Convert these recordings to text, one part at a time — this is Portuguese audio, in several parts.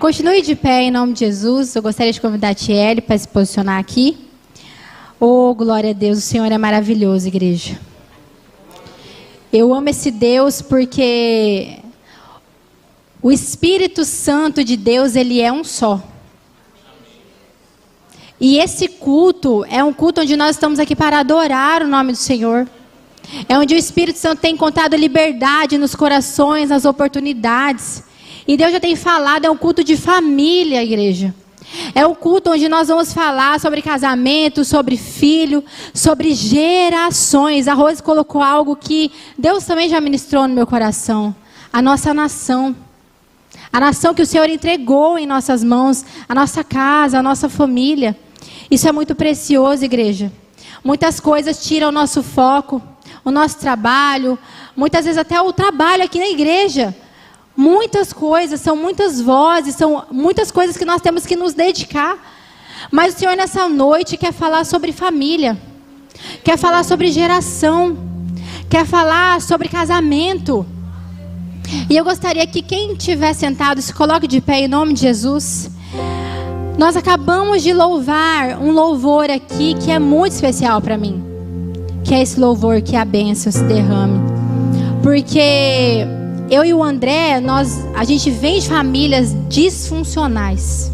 Continue de pé em nome de Jesus. Eu gostaria de convidar a Tiele para se posicionar aqui. Oh, glória a Deus, o Senhor é maravilhoso, igreja. Eu amo esse Deus porque o Espírito Santo de Deus, ele é um só. E esse culto é um culto onde nós estamos aqui para adorar o nome do Senhor. É onde o Espírito Santo tem encontrado liberdade nos corações, nas oportunidades. E Deus já tem falado, é um culto de família, igreja. É um culto onde nós vamos falar sobre casamento, sobre filho, sobre gerações. A Rose colocou algo que Deus também já ministrou no meu coração. A nossa nação. A nação que o Senhor entregou em nossas mãos. A nossa casa, a nossa família. Isso é muito precioso, igreja. Muitas coisas tiram o nosso foco, o nosso trabalho. Muitas vezes até o trabalho aqui na igreja. Muitas coisas, são muitas vozes, são muitas coisas que nós temos que nos dedicar. Mas o Senhor nessa noite quer falar sobre família, quer falar sobre geração, quer falar sobre casamento. E eu gostaria que quem estiver sentado se coloque de pé em nome de Jesus. Nós acabamos de louvar um louvor aqui que é muito especial para mim. Que é esse louvor que a bênção se derrame. Porque eu e o André, a gente vem de famílias disfuncionais.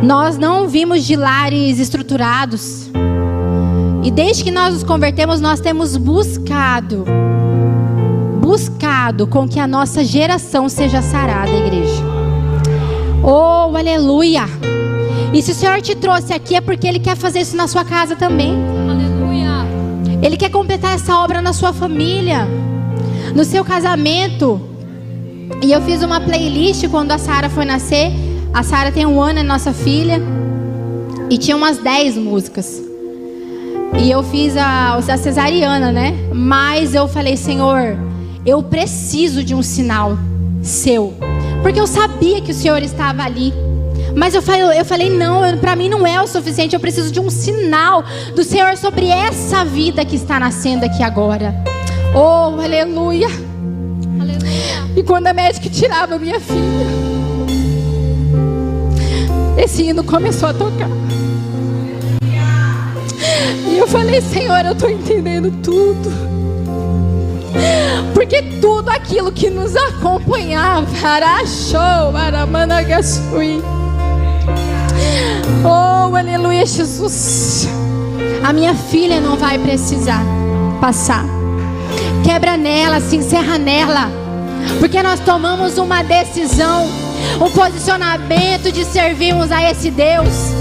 Nós não vimos de lares estruturados. E desde que nós nos convertemos, nós temos buscado com que a nossa geração seja sarada, igreja. Oh, aleluia! E se o Senhor te trouxe aqui é porque Ele quer fazer isso na sua casa também. Aleluia! Ele quer completar essa obra na sua família, no seu casamento. E eu fiz uma playlist quando a Sara foi nascer. A Sara tem 1 ano, é nossa filha. E tinha umas 10 músicas. E eu fiz a cesariana, né? Mas eu falei, Senhor, eu preciso de um sinal seu. Porque eu sabia que o Senhor estava ali. Mas eu falei, não, para mim não é o suficiente. Eu preciso de um sinal do Senhor sobre essa vida que está nascendo aqui agora. Oh, aleluia. Aleluia. E quando a médica tirava minha filha, esse hino começou a tocar. E eu falei, Senhor, eu estou entendendo tudo. Porque tudo aquilo que nos acompanhava, oh, aleluia, Jesus. A minha filha não vai precisar passar. Quebra nela, se encerra nela. Porque nós tomamos uma decisão, um posicionamento de servirmos a esse Deus,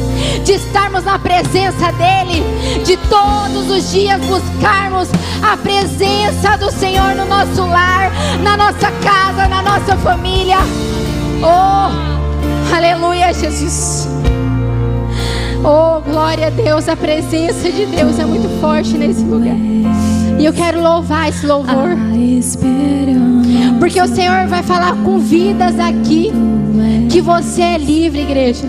de estarmos na presença dEle, de todos os dias buscarmos a presença do Senhor no nosso lar, na nossa casa, na nossa família. Oh, aleluia, Jesus. Oh, glória a Deus. A presença de Deus é muito forte nesse lugar. E eu quero louvar esse louvor, porque o Senhor vai falar com vidas aqui que você é livre, igreja.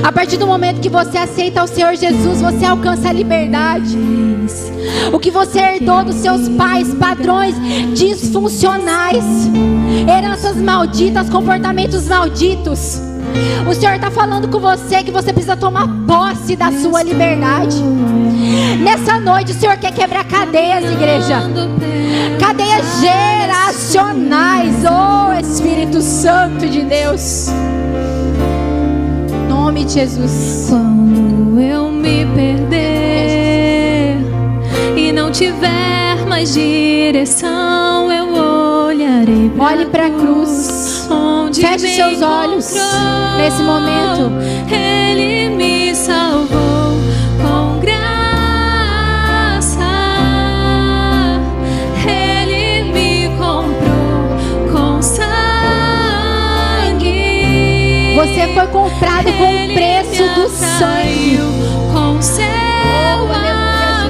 A partir do momento que você aceita o Senhor Jesus, você alcança a liberdade. O que você herdou dos seus pais, padrões disfuncionais, heranças malditas, comportamentos malditos, o Senhor está falando com você que você precisa tomar posse da sua liberdade. Nessa noite o Senhor quer quebrar cadeias, igreja. Cadeias geracionais. Oh, Espírito Santo de Deus, em nome de Jesus. Quando eu me perder e não tiver mais direção, eu olharei pra Olhe para a cruz. Feche seus olhos nesse momento. Ele me salvou com graça. Ele me comprou com sangue. Você foi comprado com o preço do sangue. Com seu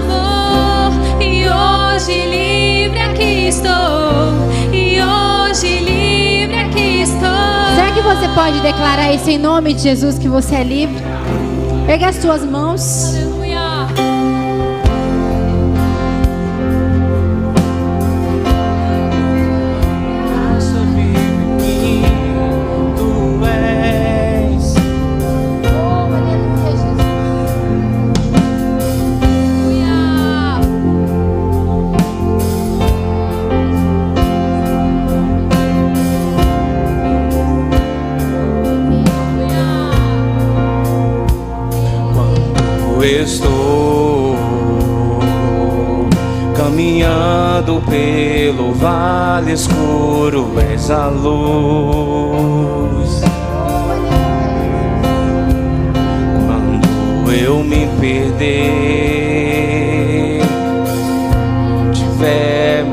amor. E hoje livre aqui estou. E hoje livre aqui estou. Será que você pode declarar isso em nome de Jesus, que você é livre? Erga as suas mãos. Aleluia. Graça vive em mim. estou caminhando pelo vale escuro, és a luz. Quando eu me perder, tiver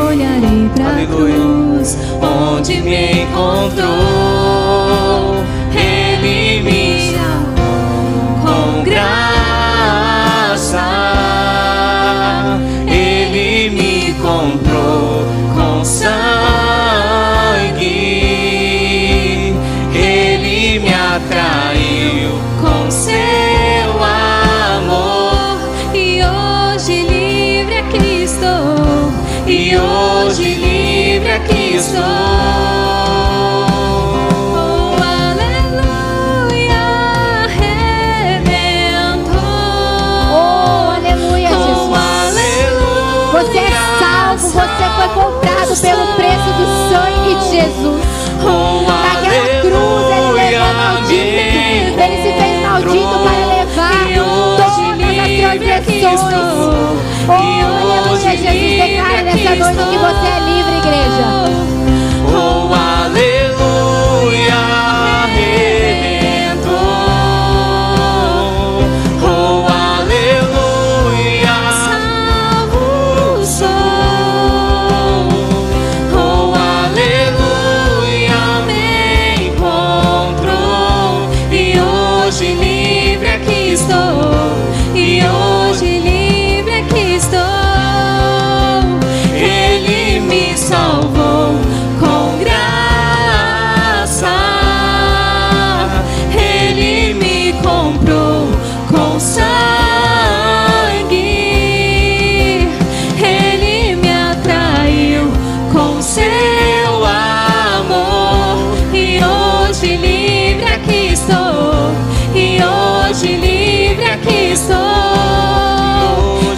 Olharei pra cruz, onde me encontrou, Ele me com graça, Ele me comprou com sangue, Ele me atraiu com seu amor, e hoje livre aqui estou, e hoje livre aqui estou. Pelo preço do sangue de Jesus. Naquela cruz ele levou maldito. Ele se fez maldito para levar todas as transgressões. Oh, aleluia, Jesus. Declara nessa noite que você é livre, igreja. Oh, aleluia, Redentor. Oh, aleluia, salvo sou. E hoje livre aqui estou, Ele me salvou com graça, Ele me comprou com sangue, Ele me atraiu com seu amor, e hoje livre aqui estou, e hoje livre aqui estou.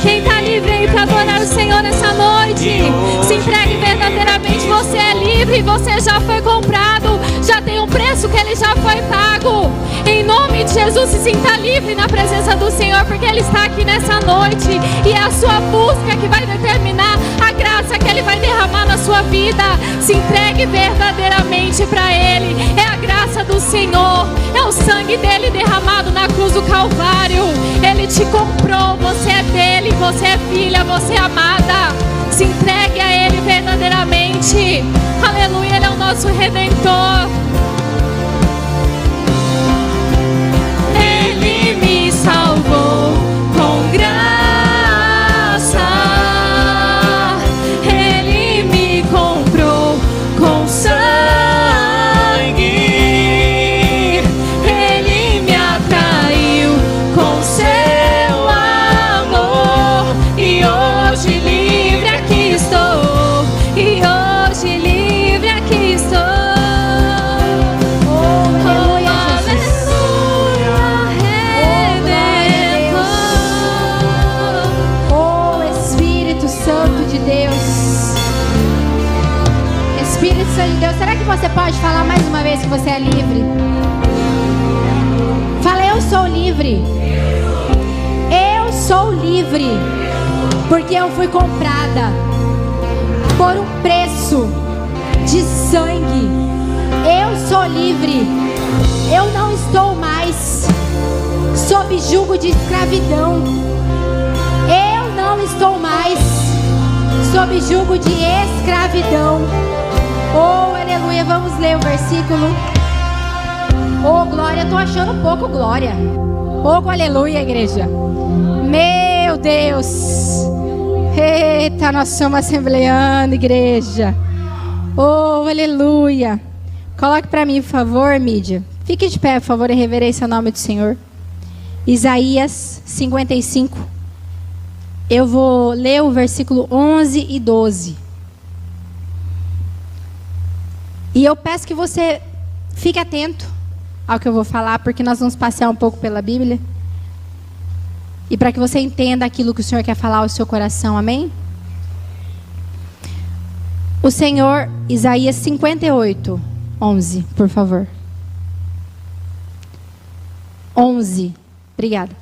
Quem está livre aí para adorar o Senhor nessa noite? Se entregue verdadeiramente. Você é livre, você já foi comprado, já tem um preço que ele já foi pago. Em nome de Jesus, se sinta livre na presença do Senhor, porque Ele está aqui nessa noite, e é a sua busca que vai determinar a graça que Ele vai derramar na sua vida. Se entregue verdadeiramente para Ele. É a graça do Senhor, é o sangue dele derramado na cruz do Calvário. Ele te comprou, você é dele, você é filha, você é amada. Se entregue a Ele verdadeiramente. Aleluia, Ele é o nosso Redentor. Ele me salvou com graça, Ele me comprou com sangue, Ele me atraiu com seu amor, e hoje livre aqui estou, e hoje livre aqui estou. Espírito Santo de Deus, será que você pode falar mais uma vez que você é livre? Fala, eu sou livre. Eu sou livre, porque eu fui comprada por um preço de sangue. Eu sou livre. Eu não estou mais sob jugo de escravidão. Eu não estou mais sob jugo de escravidão. Oh, aleluia, vamos ler o versículo. Oh, glória, eu tô achando pouco glória. Oh, aleluia, igreja. Meu Deus. Eita, nós somos assembleando, igreja. Oh, aleluia. Coloque para mim, por favor, mídia. Fique de pé, por favor, em reverência ao nome do Senhor. Isaías 55. Eu vou ler o versículo 11 e 12. E eu peço que você fique atento ao que eu vou falar, porque nós vamos passear um pouco pela Bíblia. E para que você entenda aquilo que o Senhor quer falar ao seu coração, amém? O Senhor, Isaías 58, 11, por favor. 11. Obrigada.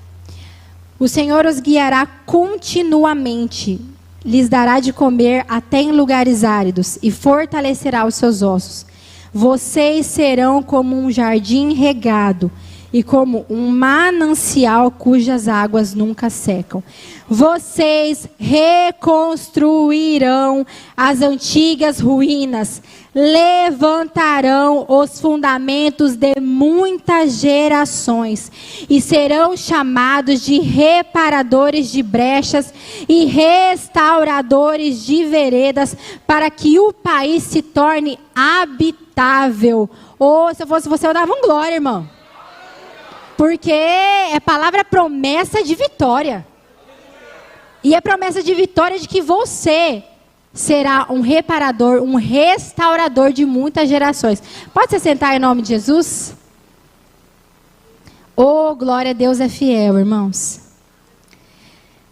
O Senhor os guiará continuamente, lhes dará de comer até em lugares áridos e fortalecerá os seus ossos. Vocês serão como um jardim regado e como um manancial cujas águas nunca secam. Vocês reconstruirão as antigas ruínas, levantarão os fundamentos de muitas gerações e serão chamados de reparadores de brechas e restauradores de veredas, para que o país se torne habitável. Ou se eu fosse você, eu dava glória, irmão. Porque é palavra promessa de vitória. E é promessa de vitória de que você será um reparador, um restaurador de muitas gerações. Pode se sentar em nome de Jesus? Oh, glória a Deus é fiel, irmãos.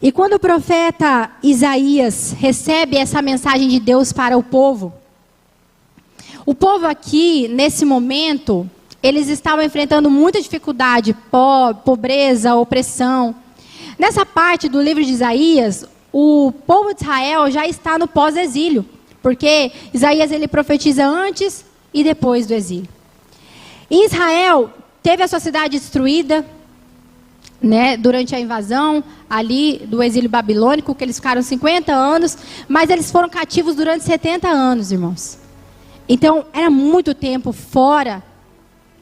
E quando o profeta Isaías recebe essa mensagem de Deus para o povo aqui, nesse momento, eles estavam enfrentando muita dificuldade, pobreza, opressão. Nessa parte do livro de Isaías, o povo de Israel já está no pós-exílio, porque Isaías ele profetiza antes e depois do exílio. E Israel teve a sua cidade destruída, né, durante a invasão ali do exílio babilônico, que eles ficaram 50 anos, mas eles foram cativos durante 70 anos, irmãos. Então, era muito tempo fora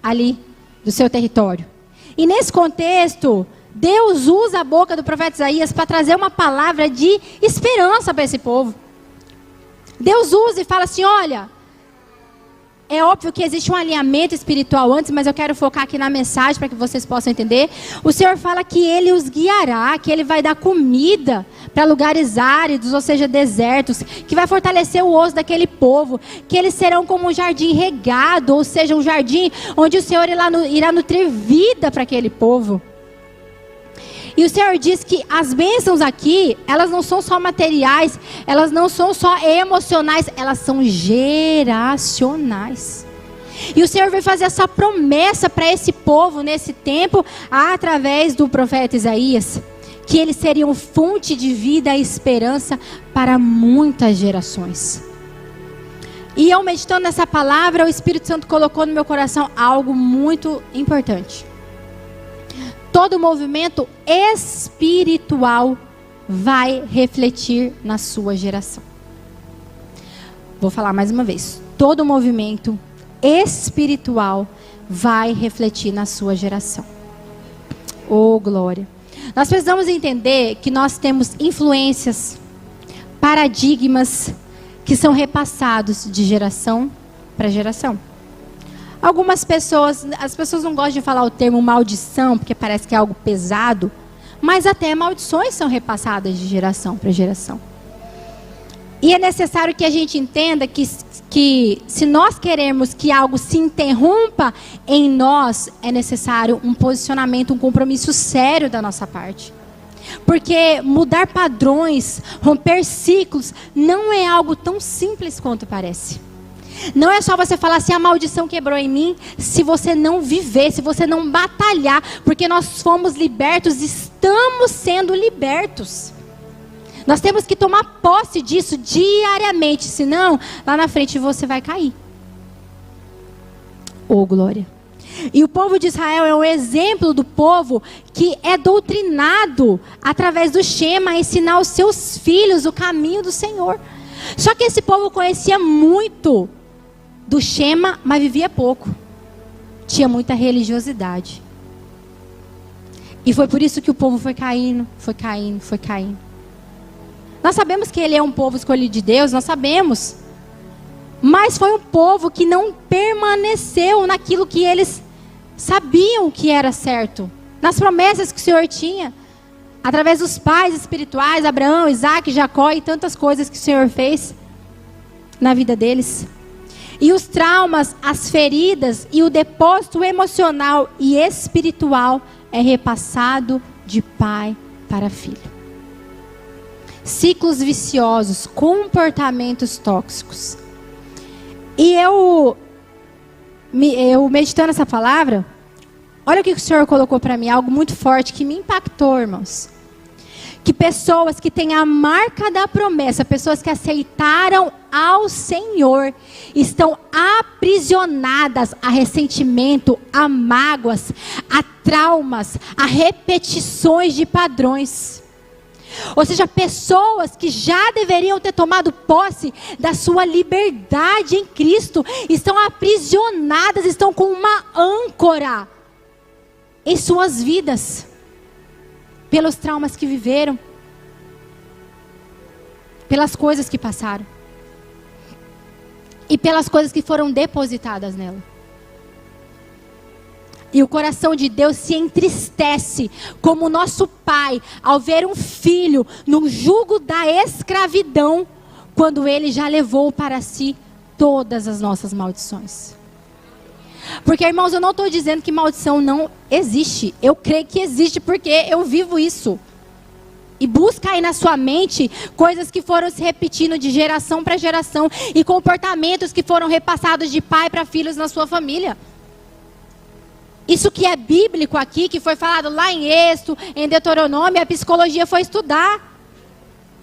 ali do seu território. E nesse contexto, Deus usa a boca do profeta Isaías para trazer uma palavra de esperança para esse povo. Deus usa e fala assim, olha, é óbvio que existe um alinhamento espiritual antes, mas eu quero focar aqui na mensagem para que vocês possam entender. O Senhor fala que Ele os guiará, que Ele vai dar comida para lugares áridos, ou seja, desertos, que vai fortalecer o osso daquele povo, que eles serão como um jardim regado, ou seja, um jardim onde o Senhor irá nutrir vida para aquele povo. E o Senhor diz que as bênçãos aqui, elas não são só materiais, elas não são só emocionais, elas são geracionais. E o Senhor vai fazer essa promessa para esse povo nesse tempo, através do profeta Isaías, que eles seriam fonte de vida e esperança para muitas gerações. E eu meditando nessa palavra, o Espírito Santo colocou no meu coração algo muito importante. Todo movimento espiritual vai refletir na sua geração. Vou falar mais uma vez. Todo movimento espiritual vai refletir na sua geração. Oh, glória. Nós precisamos entender que nós temos influências, paradigmas que são repassados de geração para geração. Algumas pessoas, as pessoas não gostam de falar o termo maldição, porque parece que é algo pesado, mas até maldições são repassadas de geração para geração. E é necessário que a gente entenda que se nós queremos que algo se interrompa em nós, é necessário um posicionamento, um compromisso sério da nossa parte. Porque mudar padrões, romper ciclos, não é algo tão simples quanto parece. Não é só você falar assim, a maldição quebrou em mim, se você não viver, se você não batalhar, porque nós fomos libertos, estamos sendo libertos. Nós temos que tomar posse disso diariamente, senão lá na frente você vai cair. Oh, glória. E o povo de Israel é um exemplo do povo que é doutrinado através do Shema a ensinar aos seus filhos o caminho do Senhor. Só que esse povo conhecia muito do Shema, mas vivia pouco. Tinha muita religiosidade. E foi por isso que o povo foi caindo, foi caindo, foi caindo. Nós sabemos que ele é um povo escolhido de Deus, nós sabemos. Mas foi um povo que não permaneceu naquilo que eles sabiam que era certo. Nas promessas que o Senhor tinha. Através dos pais espirituais, Abraão, Isaac, Jacó e tantas coisas que o Senhor fez na vida deles. E os traumas, as feridas e o depósito emocional e espiritual é repassado de pai para filho. Ciclos viciosos, comportamentos tóxicos. E eu meditando essa palavra, Olha o que o Senhor colocou para mim, algo muito forte que me impactou, irmãos. Que pessoas que têm a marca da promessa, pessoas que aceitaram ao Senhor, estão aprisionadas a ressentimento, a mágoas, a traumas, a repetições de padrões. Ou seja, pessoas que já deveriam ter tomado posse da sua liberdade em Cristo, estão aprisionadas, estão com uma âncora em suas vidas, pelos traumas que viveram, pelas coisas que passaram, e pelas coisas que foram depositadas nela. E o coração de Deus se entristece, como o nosso Pai, ao ver um filho no jugo da escravidão, quando Ele já levou para si todas as nossas maldições. Porque, irmãos, eu não estou dizendo que maldição não existe. Eu creio que existe porque eu vivo isso. E busca aí na sua mente coisas que foram se repetindo de geração para geração. E comportamentos que foram repassados de pai para filhos na sua família. Isso que é bíblico aqui, que foi falado lá em Êxodo, em Deuteronômio, a psicologia foi estudar.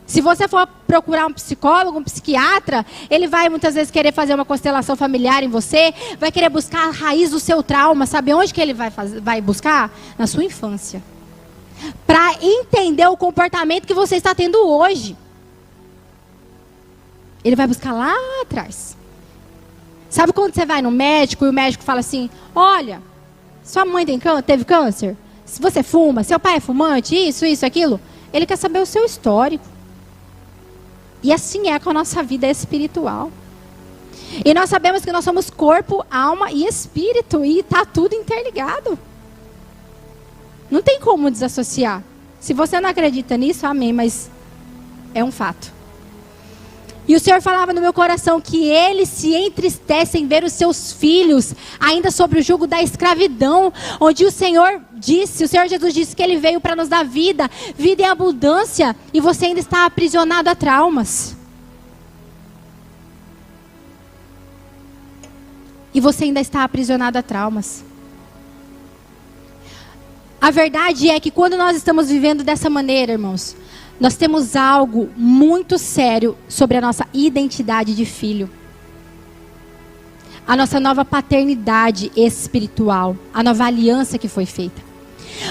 Se você for procurar um psicólogo, um psiquiatra, ele vai muitas vezes querer fazer uma constelação familiar em você, vai querer buscar a raiz do seu trauma. Sabe onde que ele vai buscar? Na sua infância. Para entender o comportamento que você está tendo hoje. Ele vai buscar lá atrás. Sabe quando você vai no médico e o médico fala assim, olha, sua mãe teve câncer? Se você fuma, seu pai é fumante, isso, aquilo. Ele quer saber o seu histórico. E assim é com a nossa vida espiritual. E nós sabemos que nós somos corpo, alma e espírito. E está tudo interligado. Não tem como desassociar. Se você não acredita nisso, amém. Mas é um fato. E o Senhor falava no meu coração que Ele se entristece em ver os seus filhos ainda sobre o jugo da escravidão. Onde o Senhor Jesus disse que Ele veio para nos dar vida, vida em abundância. E você ainda está aprisionado a traumas. E você ainda está aprisionado a traumas. A verdade é que quando nós estamos vivendo dessa maneira, irmãos, nós temos algo muito sério sobre a nossa identidade de filho. A nossa nova paternidade espiritual. A nova aliança que foi feita.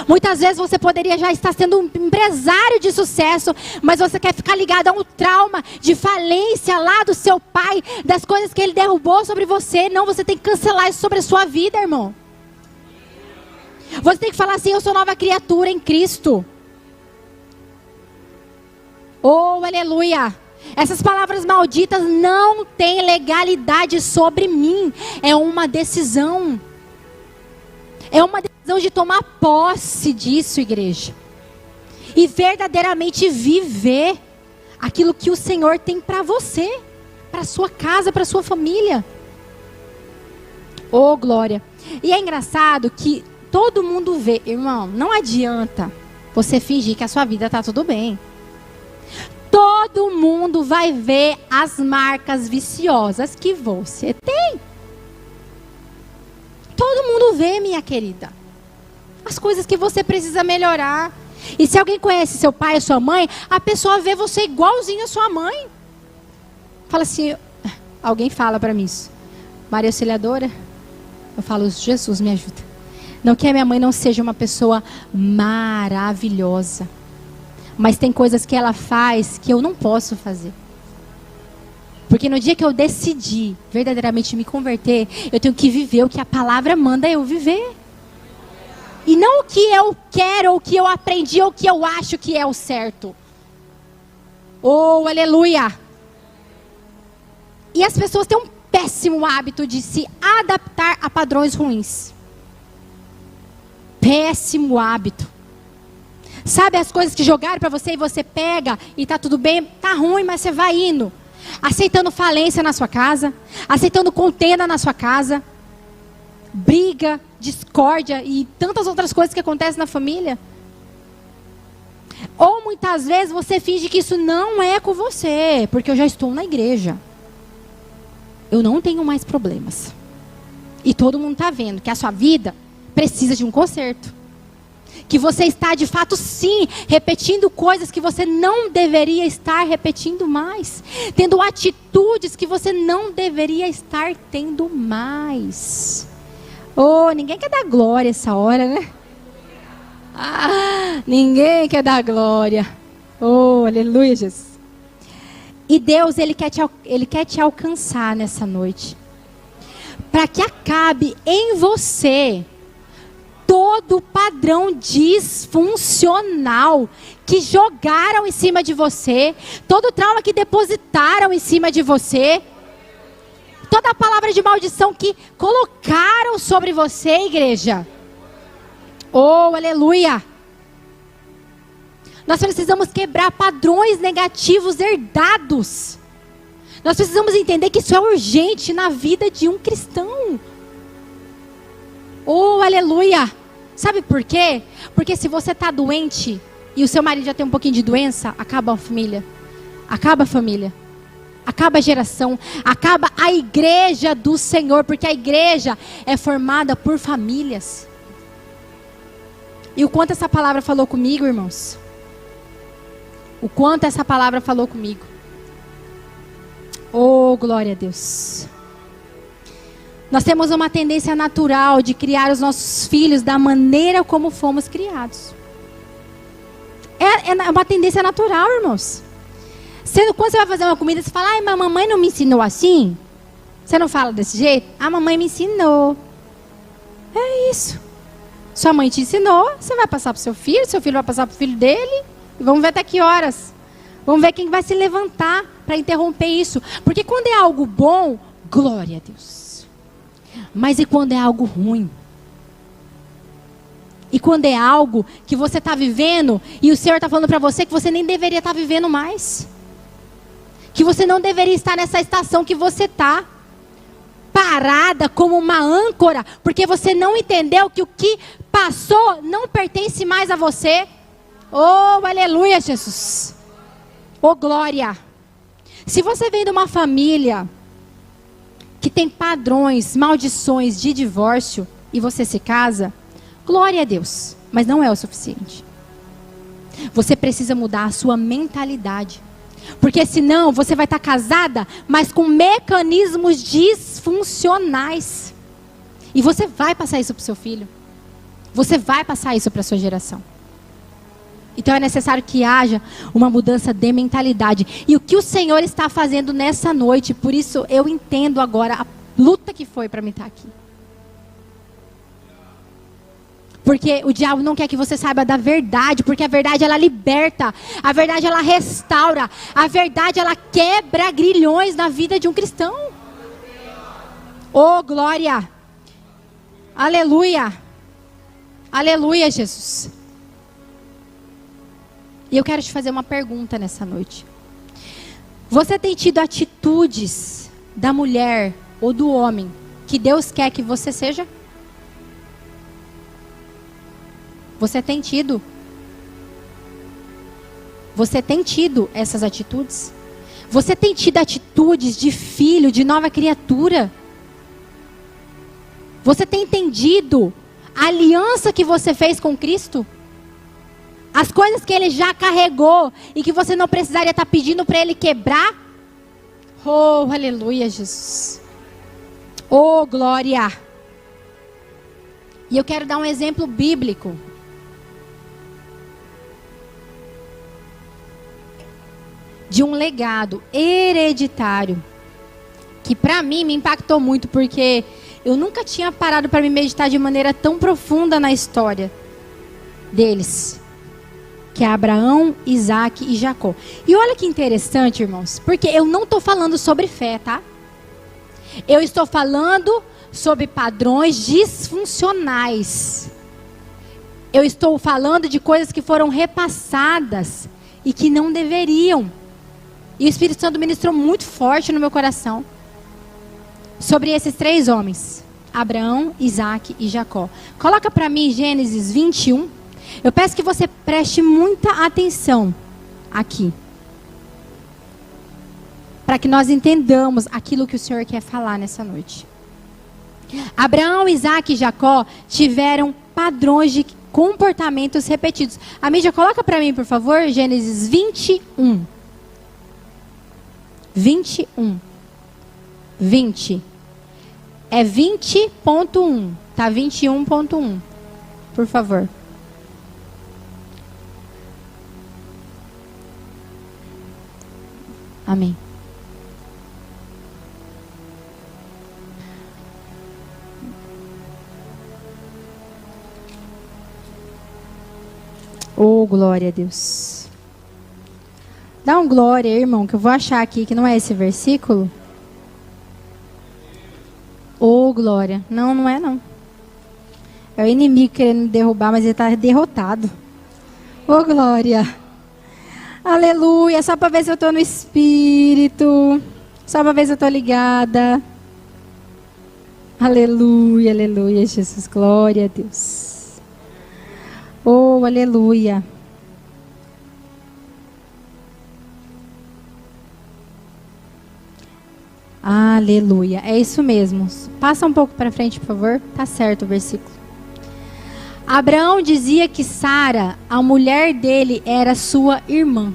Muitas vezes você poderia já estar sendo um empresário de sucesso, mas você quer ficar ligado a um trauma de falência lá do seu pai, das coisas que ele derrubou sobre você. Não, você tem que cancelar isso sobre a sua vida, irmão. Você tem que falar assim, eu sou nova criatura em Cristo. Oh, aleluia. Essas palavras malditas não têm legalidade sobre mim. É uma decisão. É uma decisão de tomar posse disso, igreja. E verdadeiramente viver aquilo que o Senhor tem para você. Para sua casa, para sua família. Oh, glória. E é engraçado que todo mundo vê. Irmão, não adianta você fingir que a sua vida está tudo bem. Todo mundo vai ver as marcas viciosas que você tem. Todo mundo vê, minha querida. As coisas que você precisa melhorar. E se alguém conhece seu pai ou sua mãe, a pessoa vê você igualzinho a sua mãe. Fala assim, alguém fala para mim isso. Maria Auxiliadora, eu falo, Jesus me ajuda. Não que a minha mãe não seja uma pessoa maravilhosa. Mas tem coisas que ela faz que eu não posso fazer. Porque no dia que eu decidi verdadeiramente me converter, eu tenho que viver o que a palavra manda eu viver. E não o que eu quero, ou o que eu aprendi, ou o que eu acho que é o certo. Oh, aleluia! E as pessoas têm um péssimo hábito de se adaptar a padrões ruins. Péssimo hábito. Sabe as coisas que jogaram para você e você pega e tá tudo bem, tá ruim, mas você vai indo. Aceitando falência na sua casa, aceitando contenda na sua casa, briga, discórdia e tantas outras coisas que acontecem na família. Ou muitas vezes você finge que isso não é com você, porque eu já estou na igreja. Eu não tenho mais problemas. E todo mundo está vendo que a sua vida precisa de um conserto. Que você está de fato sim repetindo coisas que você não deveria estar repetindo mais. Tendo atitudes que você não deveria estar tendo mais. Oh, ninguém quer dar glória essa hora, né? Ninguém quer dar glória. Oh, aleluia, Jesus. E Deus, Ele quer te alcançar nessa noite. Para que acabe em você todo padrão disfuncional que jogaram em cima de você, todo trauma que depositaram em cima de você, toda a palavra de maldição que colocaram sobre você, igreja. Oh, aleluia! Nós precisamos quebrar padrões negativos herdados. Nós precisamos entender que isso é urgente na vida de um cristão. Oh, aleluia! Sabe por quê? Porque se você está doente e o seu marido já tem um pouquinho de doença, acaba a família. Acaba a família. Acaba a geração. Acaba a igreja do Senhor. Porque a igreja é formada por famílias. E o quanto essa palavra falou comigo, irmãos? O quanto essa palavra falou comigo? Oh, glória a Deus. Nós temos uma tendência natural de criar os nossos filhos da maneira como fomos criados. É uma tendência natural, irmãos. Quando você vai fazer uma comida, você fala, ai, mas mamãe não me ensinou assim? Você não fala desse jeito? A mamãe me ensinou. É isso. Sua mãe te ensinou, você vai passar para o seu filho vai passar para o filho dele. E vamos ver até que horas. Vamos ver quem vai se levantar para interromper isso. Porque quando é algo bom, glória a Deus. Mas e quando é algo ruim? E quando é algo que você está vivendo e o Senhor está falando para você que você nem deveria estar vivendo mais? Que você não deveria estar nessa estação que você está. Parada como uma âncora. Porque você não entendeu que o que passou não pertence mais a você. Oh, aleluia, Jesus. Oh, glória. Se você vem de uma família que tem padrões, maldições de divórcio e você se casa, glória a Deus, mas não é o suficiente. Você precisa mudar a sua mentalidade. Porque senão você vai estar casada, mas com mecanismos disfuncionais. E você vai passar isso para o seu filho. Você vai passar isso para a sua geração. Então é necessário que haja uma mudança de mentalidade. E o que o Senhor está fazendo nessa noite, por isso eu entendo agora a luta que foi para mim estar aqui. Porque o diabo não quer que você saiba da verdade, porque a verdade ela liberta, a verdade ela restaura, a verdade ela quebra grilhões na vida de um cristão. Oh, glória! Aleluia! Aleluia, Jesus! E eu quero te fazer uma pergunta nessa noite. Você tem tido atitudes da mulher ou do homem que Deus quer que você seja? Você tem tido? Você tem tido essas atitudes? Você tem tido atitudes de filho, de nova criatura? Você tem entendido a aliança que você fez com Cristo? As coisas que Ele já carregou e que você não precisaria estar pedindo para Ele quebrar? Oh, aleluia, Jesus. Oh, glória. E eu quero dar um exemplo bíblico. De um legado hereditário. Que para mim me impactou muito, porque eu nunca tinha parado para me meditar de maneira tão profunda na história deles. Que é Abraão, Isaac e Jacó. E olha que interessante, irmãos. Porque eu não estou falando sobre fé, tá? Eu estou falando sobre padrões disfuncionais. Eu estou falando de coisas que foram repassadas e que não deveriam. E o Espírito Santo ministrou muito forte no meu coração sobre esses 3 homens. Abraão, Isaac e Jacó. Coloca para mim Gênesis 21. Eu peço que você preste muita atenção aqui. Para que nós entendamos aquilo que o Senhor quer falar nessa noite. Abraão, Isaac e Jacó tiveram padrões de comportamentos repetidos. A mídia, coloca para mim, por favor, Gênesis 21. 21. 20. É 20.1. Tá 21.1. Por favor. Amém. Oh, glória a Deus. Dá um glória, irmão, que eu vou achar aqui, que não é esse versículo. Oh, glória. Não, não é não. É o inimigo querendo me derrubar, mas ele está derrotado. Oh, glória. Aleluia. Só para ver se eu estou no Espírito. Só para ver se eu estou ligada. Aleluia, aleluia, Jesus. Glória a Deus. Oh, aleluia. Aleluia. É isso mesmo. Passa um pouco para frente, por favor. Tá certo o versículo. Abraão dizia que Sara, a mulher dele, era sua irmã.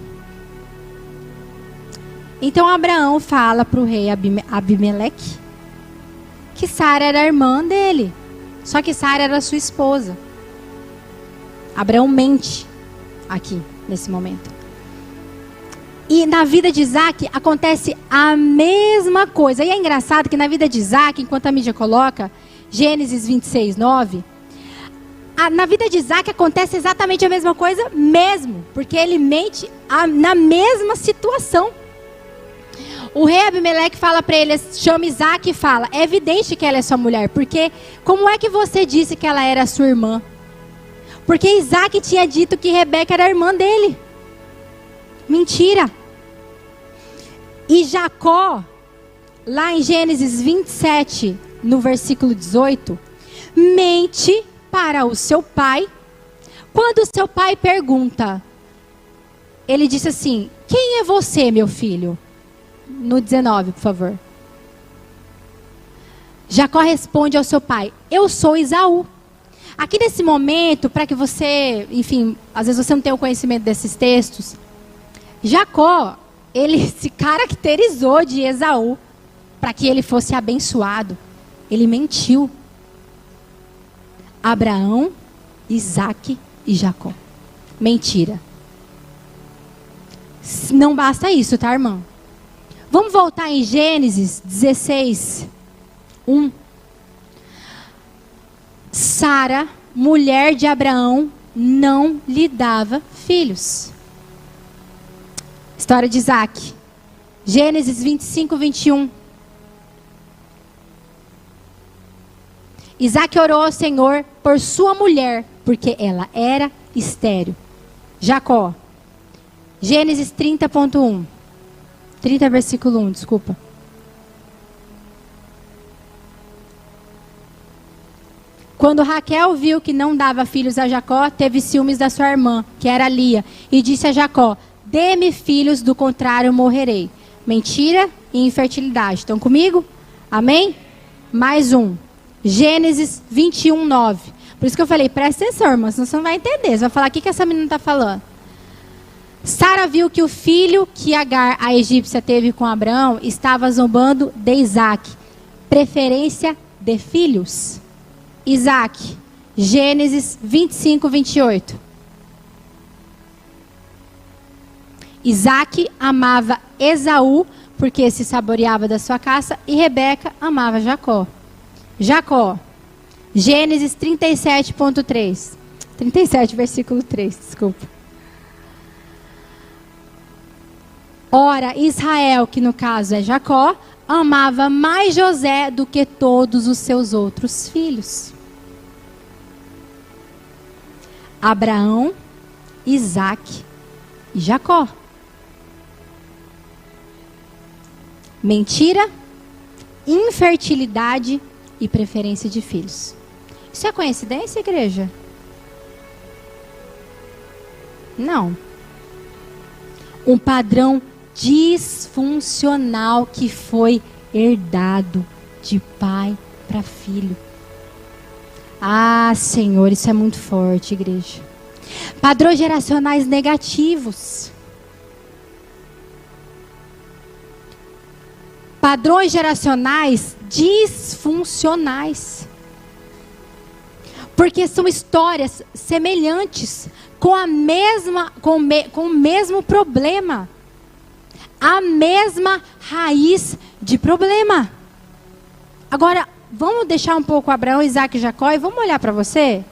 Então Abraão fala para o rei Abimeleque que Sara era a irmã dele. Só que Sara era sua esposa. Abraão mente aqui, nesse momento. E na vida de Isaac acontece a mesma coisa. E é engraçado que na vida de Isaac, enquanto a mídia coloca, Gênesis 26, 9, na vida de Isaac acontece exatamente a mesma coisa mesmo. Porque ele mente na mesma situação. O rei Abimeleque fala para ele, chama Isaac e fala, é evidente que ela é sua mulher, porque como é que você disse que ela era sua irmã? Porque Isaac tinha dito que Rebeca era a irmã dele. Mentira. E Jacó, lá em Gênesis 27, no versículo 18, mente para o seu pai. Quando o seu pai pergunta, ele disse assim, quem é você, meu filho? No 19, por favor. Jacó responde ao seu pai, eu sou Esaú. Aqui nesse momento, para que você, enfim, às vezes você não tem o conhecimento desses textos, Jacó, ele se caracterizou de Esaú para que ele fosse abençoado. Ele mentiu. Abraão, Isaac e Jacó. Mentira. Não basta isso, tá, irmão? Vamos voltar em Gênesis 16, 1. Sara, mulher de Abraão, não lhe dava filhos. História de Isaac. Gênesis 25, 21. Isaac orou ao Senhor por sua mulher, porque ela era estéril. Jacó. Gênesis 30.1. 30, versículo 1, desculpa. Quando Raquel viu que não dava filhos a Jacó, teve ciúmes da sua irmã, que era Lia, e disse a Jacó, dê-me filhos, do contrário morrerei. Mentira e infertilidade. Estão comigo? Amém? Mais um. Gênesis 21, 9. Por isso que eu falei, presta atenção, irmã, senão você não vai entender. Você vai falar, o que essa menina está falando? Sara viu que o filho que Agar, a egípcia, teve com Abraão, estava zombando de Isaac. Preferência de filhos. Isaac. Gênesis 25, 28. Isaac amava Esaú, porque se saboreava da sua caça, e Rebeca amava Jacó. Jacó. Gênesis 37.3. 37, versículo 3, desculpa. Ora, Israel, que no caso é Jacó, amava mais José do que todos os seus outros filhos. Abraão, Isaac e Jacó. Mentira, infertilidade e preferência de filhos. Isso é coincidência, igreja? Não. Um padrão disfuncional que foi herdado de pai para filho. Ah, Senhor, isso é muito forte, igreja. Padrões geracionais negativos. Padrões geracionais disfuncionais. Porque são histórias semelhantes, com o mesmo problema. A mesma raiz de problema. Agora, vamos deixar um pouco Abraão, Isaac e Jacó e vamos olhar para você?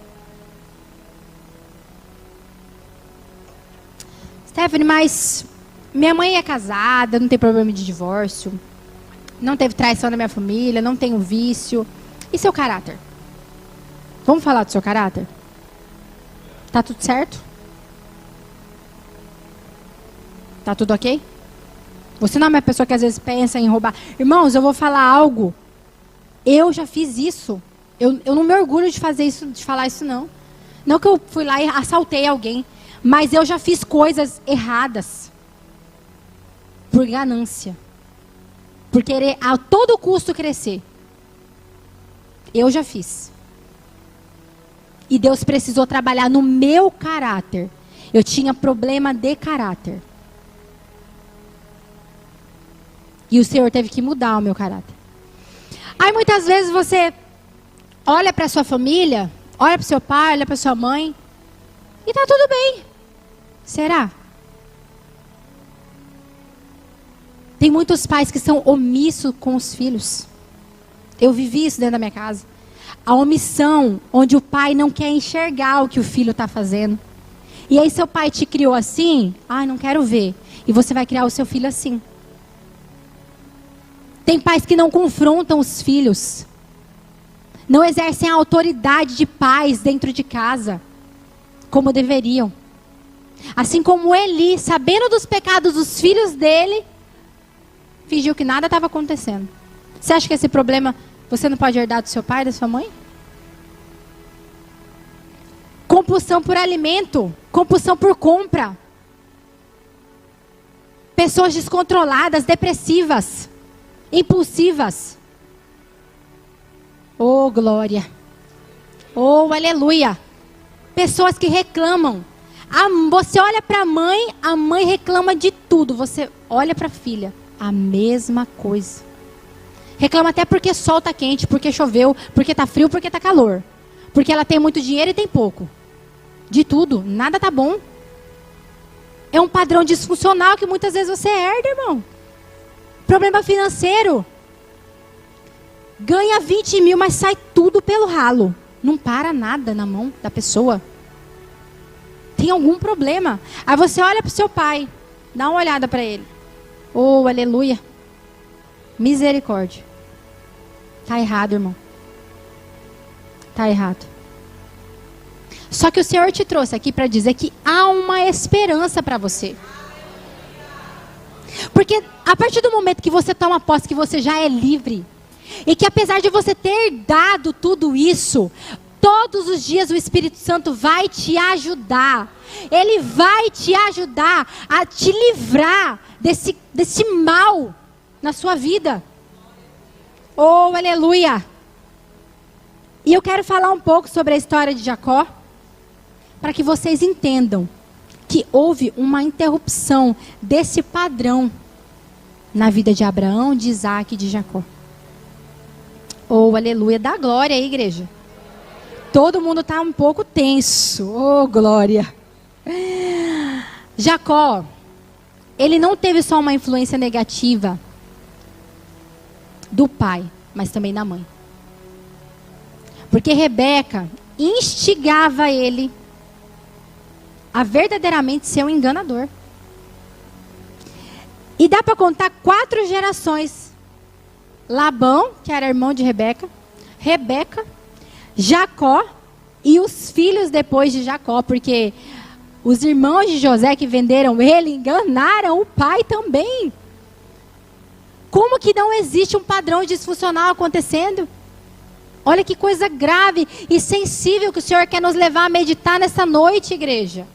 Stephanie, mas minha mãe é casada, não tem problema de divórcio, não teve traição da minha família, não tem um vício. E seu caráter? Vamos falar do seu caráter? Tá tudo certo? Tá tudo ok? Você não é uma pessoa que às vezes pensa em roubar. Irmãos, eu vou falar algo. Eu já fiz isso. Eu não me orgulho de fazer isso, de falar isso, não. Não que eu fui lá e assaltei alguém. Mas eu já fiz coisas erradas. Por ganância. Por querer a todo custo crescer. Eu já fiz. E Deus precisou trabalhar no meu caráter. Eu tinha problema de caráter. E o Senhor teve que mudar o meu caráter. Aí muitas vezes você olha para sua família, olha para seu pai, olha para sua mãe, e tá tudo bem. Será? Tem muitos pais que são omissos com os filhos. Eu vivi isso dentro da minha casa. A omissão, onde o pai não quer enxergar o que o filho está fazendo. E aí seu pai te criou assim, não quero ver. E você vai criar o seu filho assim. Tem pais que não confrontam os filhos. Não exercem a autoridade de pais dentro de casa, como deveriam. Assim como Eli, sabendo dos pecados dos filhos dele, fingiu que nada estava acontecendo. Você acha que esse problema você não pode herdar do seu pai, da sua mãe? Compulsão por alimento, compulsão por compra. Pessoas descontroladas, depressivas, impulsivas. Oh, glória. Oh, aleluia. Pessoas que reclamam. Você olha para a mãe reclama de tudo. Você olha para a filha, a mesma coisa. Reclama até porque sol tá quente, porque choveu, porque tá frio, porque tá calor. Porque ela tem muito dinheiro e tem pouco. De tudo, nada tá bom. É um padrão disfuncional que muitas vezes você herda, irmão. Problema financeiro. Ganha 20 mil, mas sai tudo pelo ralo. Não para nada na mão da pessoa. Tem algum problema. Aí você olha para o seu pai, dá uma olhada para ele. Oh, aleluia. Misericórdia. Tá errado, irmão. Tá errado. Só que o Senhor te trouxe aqui para dizer que há uma esperança para você. Porque a partir do momento que você toma posse, que você já é livre, e que apesar de você ter dado tudo isso, todos os dias o Espírito Santo vai te ajudar. Ele vai te ajudar a te livrar desse mal na sua vida. Oh, aleluia. E eu quero falar um pouco sobre a história de Jacó, para que vocês entendam que houve uma interrupção desse padrão na vida de Abraão, de Isaac e de Jacó. Oh, aleluia. Dá glória aí, igreja. Todo mundo está um pouco tenso. Oh, glória. Jacó, ele não teve só uma influência negativa do pai, mas também da mãe. Porque Rebeca instigava ele a verdadeiramente ser um enganador. E dá para contar 4 gerações. Labão, que era irmão de Rebeca, Rebeca, Jacó e os filhos depois de Jacó, porque os irmãos de José que venderam ele enganaram o pai também. Como que não existe um padrão disfuncional acontecendo? Olha que coisa grave e sensível que o Senhor quer nos levar a meditar nessa noite, igreja.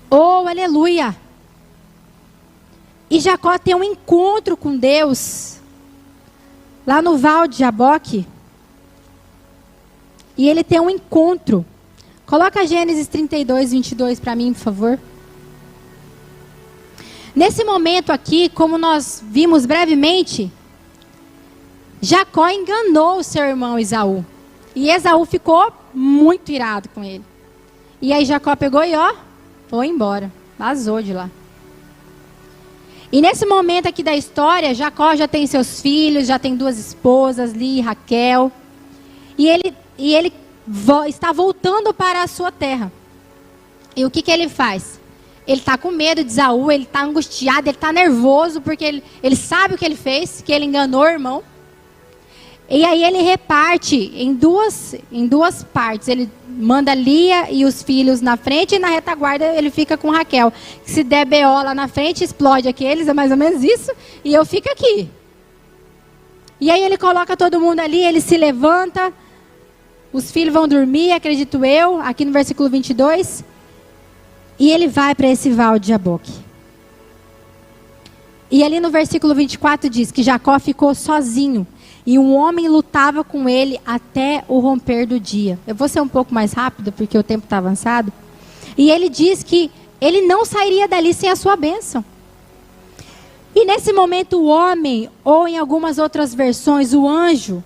Oh, aleluia. E Jacó tem um encontro com Deus lá no Val de Jaboque, e ele tem um encontro. Coloca Gênesis 32, 22 para mim, por favor. Nesse momento aqui, como nós vimos brevemente, Jacó enganou o seu irmão Esaú. E Esaú ficou muito irado com ele. E aí Jacó pegou e foi embora. Vazou de lá. E nesse momento aqui da história, Jacó já tem seus filhos, já tem 2 esposas, Lia e Raquel. E ele está voltando para a sua terra. E o que ele faz? Ele está com medo de Esaú, ele está angustiado, ele está nervoso, porque ele sabe o que ele fez, que ele enganou o irmão. E aí ele reparte em duas partes. Ele manda Lia e os filhos na frente, e na retaguarda ele fica com Raquel. Se der BO lá na frente, explode aqueles, é mais ou menos isso, e eu fico aqui. E aí ele coloca todo mundo ali, ele se levanta, os filhos vão dormir, acredito eu, aqui no versículo 22, e ele vai para esse Val de Jaboque. E ali no versículo 24 diz que Jacó ficou sozinho, e um homem lutava com ele até o romper do dia. Eu vou ser um pouco mais rápido, porque o tempo está avançado. E ele diz que ele não sairia dali sem a sua bênção. E nesse momento o homem, ou em algumas outras versões, o anjo,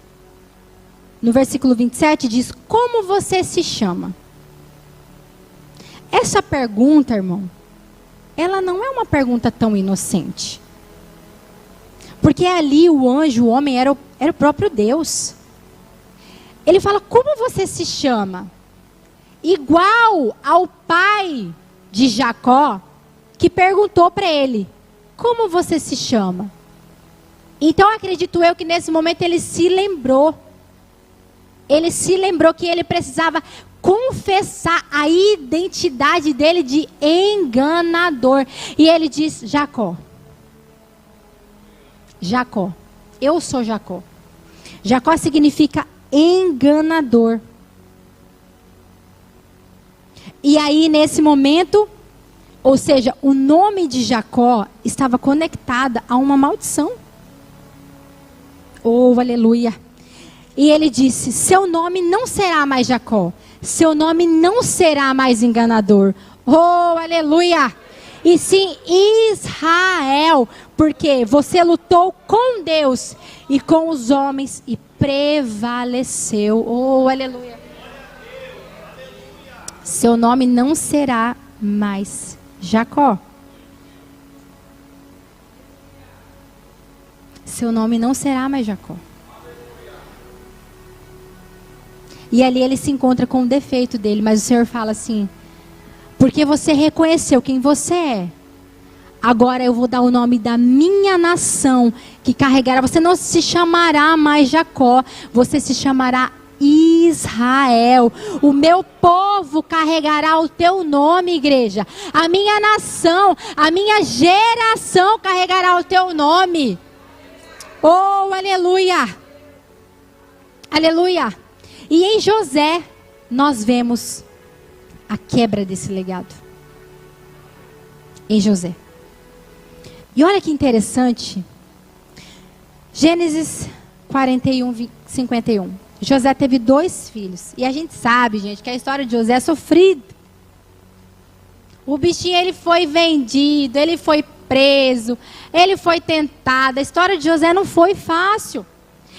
no versículo 27, diz: como você se chama? Essa pergunta, irmão, ela não é uma pergunta tão inocente. Porque ali o anjo, o homem, era o próprio Deus. Ele fala: como você se chama? Igual ao pai de Jacó, que perguntou para ele: como você se chama? Então acredito eu que nesse momento ele se lembrou. Ele se lembrou que ele precisava confessar a identidade dele de enganador. E ele diz: Jacó. Jacó. Eu sou Jacó. Jacó significa enganador. E aí nesse momento, ou seja, o nome de Jacó estava conectado a uma maldição. Oh, aleluia. E ele disse: seu nome não será mais Jacó. Seu nome não será mais enganador. Oh, aleluia. E sim Israel, porque você lutou com Deus e com os homens e prevaleceu. Oh, aleluia. Seu nome não será mais Jacó. Seu nome não será mais Jacó. E ali ele se encontra com o defeito dele, mas o Senhor fala assim: porque você reconheceu quem você é, agora eu vou dar o nome da minha nação que carregará. Você não se chamará mais Jacó, você se chamará Israel. O meu povo carregará o teu nome, igreja. A minha nação, a minha geração carregará o teu nome. Oh, aleluia. Aleluia. E em José nós vemos a quebra desse legado. Em José. E olha que interessante. Gênesis 41, 51. José teve 2 filhos. E a gente sabe, gente, que a história de José é sofrida. O bichinho, ele foi vendido, ele foi preso, ele foi tentado. A história de José não foi fácil.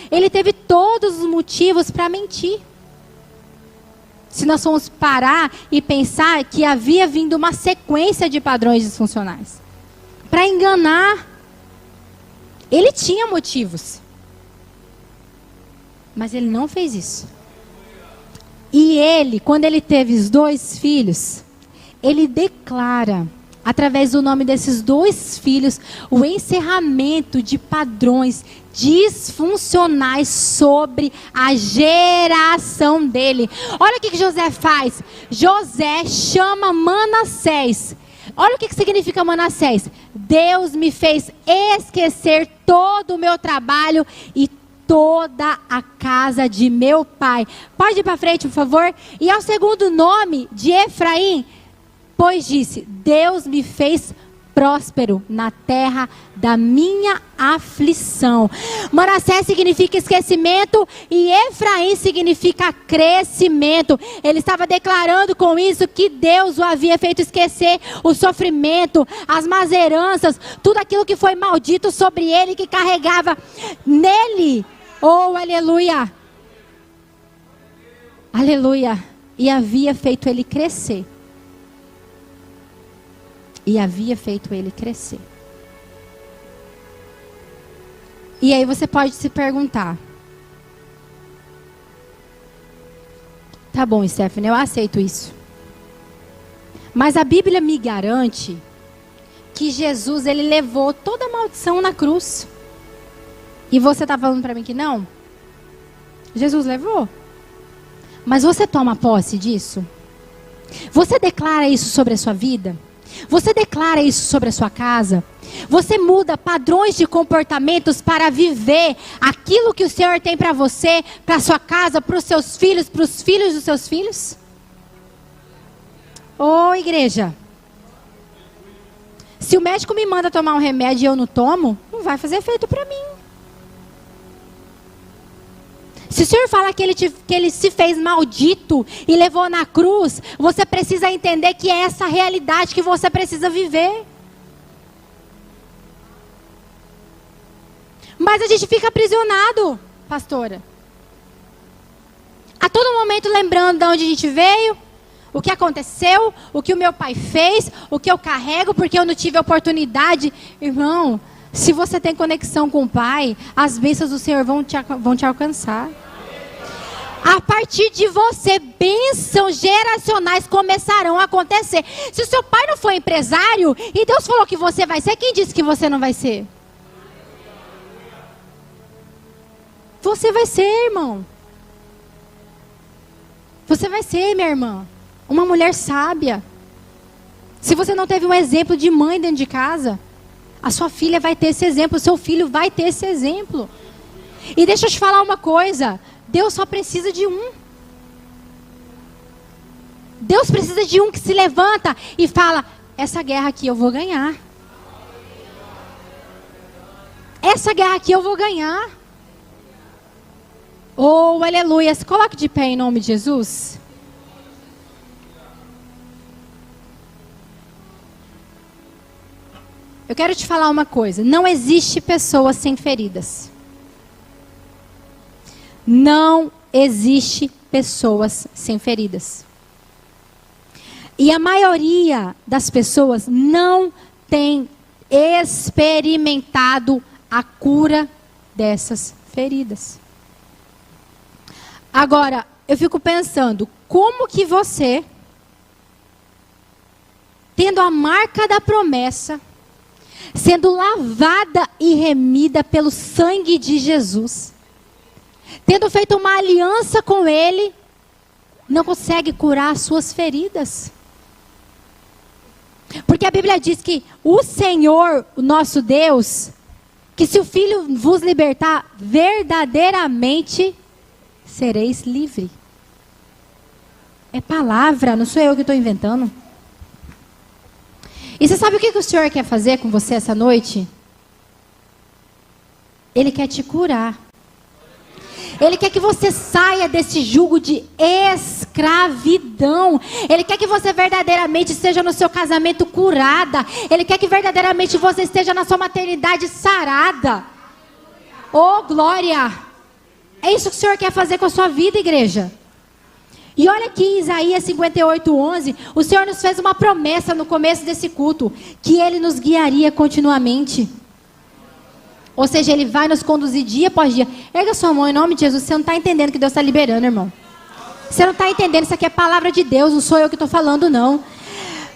Ele teve todos os motivos para mentir. Se nós formos parar e pensar que havia vindo uma sequência de padrões disfuncionais para enganar, ele tinha motivos, mas ele não fez isso. E ele, quando ele teve os 2 filhos, ele declara, através do nome desses 2 filhos, o encerramento de padrões disfuncionais sobre a geração dele. Olha o que José faz. José chama Manassés. Olha o que significa Manassés. Deus me fez esquecer todo o meu trabalho e toda a casa de meu pai. Pode ir para frente, por favor. E ao segundo nome de Efraim, pois disse: Deus me fez próspero na terra da minha aflição. Manassés significa esquecimento e Efraim significa crescimento. Ele estava declarando com isso que Deus o havia feito esquecer o sofrimento, as más heranças, tudo aquilo que foi maldito sobre ele, que carregava nele. Oh, aleluia! Aleluia! E havia feito ele crescer. E havia feito ele crescer. E aí você pode se perguntar: tá bom, Stephanie, eu aceito isso. Mas a Bíblia me garante que Jesus, ele levou toda a maldição na cruz. E você está falando para mim que não? Jesus levou. Mas você toma posse disso? Você declara isso sobre a sua vida? Você declara isso sobre a sua casa? Você muda padrões de comportamentos para viver aquilo que o Senhor tem para você, para a sua casa, para os seus filhos, para os filhos dos seus filhos? Ô, igreja, se o médico me manda tomar um remédio e eu não tomo, não vai fazer efeito para mim. Se o Senhor fala que ele se fez maldito e levou na cruz, você precisa entender que é essa realidade que você precisa viver. Mas a gente fica aprisionado, pastora. A todo momento lembrando de onde a gente veio, o que aconteceu, o que o meu pai fez, o que eu carrego porque eu não tive oportunidade. Irmão, se você tem conexão com o Pai, as bênçãos do Senhor vão te alcançar. A partir de você, bênçãos geracionais começarão a acontecer. Se o seu pai não foi empresário e Deus falou que você vai ser, quem disse que você não vai ser? Você vai ser, irmão. Você vai ser, minha irmã, uma mulher sábia. Se você não teve um exemplo de mãe dentro de casa, a sua filha vai ter esse exemplo, o seu filho vai ter esse exemplo. E deixa eu te falar uma coisa, Deus só precisa de um. Deus precisa de um que se levanta e fala: essa guerra aqui eu vou ganhar. Essa guerra aqui eu vou ganhar. Oh, aleluia. Se coloque de pé em nome de Jesus. Eu quero te falar uma coisa. Não existe pessoa sem feridas. Não existe pessoas sem feridas. E a maioria das pessoas não tem experimentado a cura dessas feridas. Agora, eu fico pensando, como que você, tendo a marca da promessa, sendo lavada e remida pelo sangue de Jesus, tendo feito uma aliança com Ele, não consegue curar as suas feridas? Porque a Bíblia diz que o Senhor, o nosso Deus, que se o Filho vos libertar, verdadeiramente sereis livre. É palavra, não sou eu que estou inventando. E você sabe o que o Senhor quer fazer com você essa noite? Ele quer te curar. Ele quer que você saia desse jugo de escravidão. Ele quer que você verdadeiramente esteja no seu casamento curada. Ele quer que verdadeiramente você esteja na sua maternidade sarada. Oh, glória! É isso que o Senhor quer fazer com a sua vida, igreja. E olha aqui em Isaías 58:11, o Senhor nos fez uma promessa no começo desse culto, que Ele nos guiaria continuamente. Ou seja, Ele vai nos conduzir dia após dia. Erga sua mão em nome de Jesus. Você não está entendendo que Deus está liberando, irmão. Você não está entendendo, isso aqui é palavra de Deus, não sou eu que estou falando, não.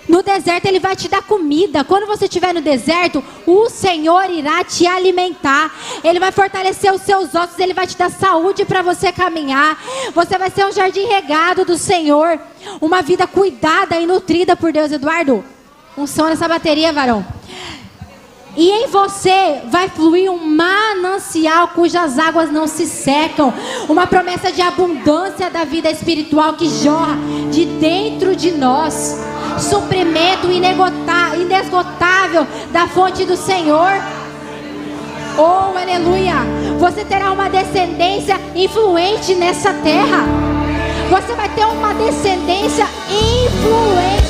No deserto Ele vai te dar comida. Quando você estiver no deserto, o Senhor irá te alimentar. Ele vai fortalecer os seus ossos. Ele vai te dar saúde para você caminhar. Você vai ser um jardim regado do Senhor. Uma vida cuidada e nutrida por Deus. Eduardo, unção nessa bateria, varão. E em você vai fluir um manancial cujas águas não se secam. Uma promessa de abundância da vida espiritual que jorra de dentro de nós. suprimento inesgotável da fonte do Senhor. Oh, aleluia! Você terá uma descendência influente nessa terra. Você vai ter uma descendência influente.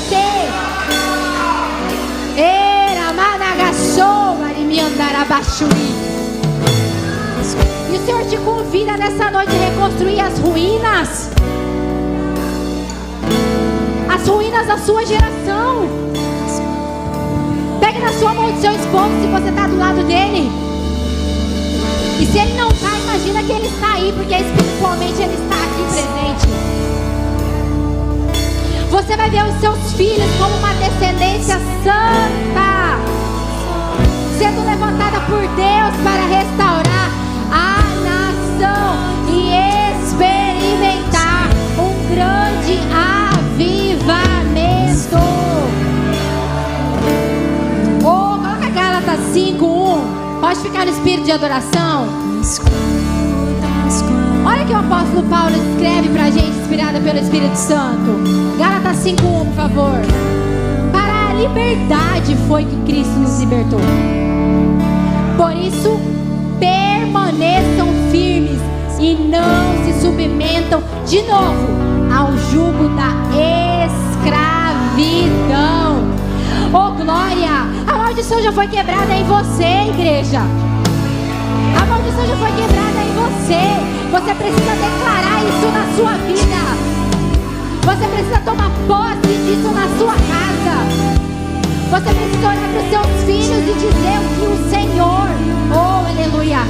E o Senhor te convida nessa noite a reconstruir as ruínas. As ruínas da sua geração. Pegue na sua mão do seu esposo, se você está do lado dele. E se ele não está, imagina que ele está aí, porque espiritualmente ele está aqui presente. Você vai ver os seus filhos como uma descendência santa, sendo levantada por Deus para restaurar a nação e experimentar um grande avivamento. Oh, coloca Gálatas 5:1. Pode ficar no espírito de adoração. Olha que o apóstolo Paulo escreve pra gente, inspirada pelo Espírito Santo. Gálatas 5:1, por favor. Para a liberdade foi que Cristo nos libertou. Por isso, permaneçam firmes e não se submetam de novo ao jugo da escravidão. Oh, glória! A maldição já foi quebrada em você, igreja. A maldição já foi quebrada em você. Você precisa declarar isso na sua vida. Você precisa tomar posse disso na sua casa. Você precisa olhar para os seus filhos e dizer o que o Senhor, oh, aleluia,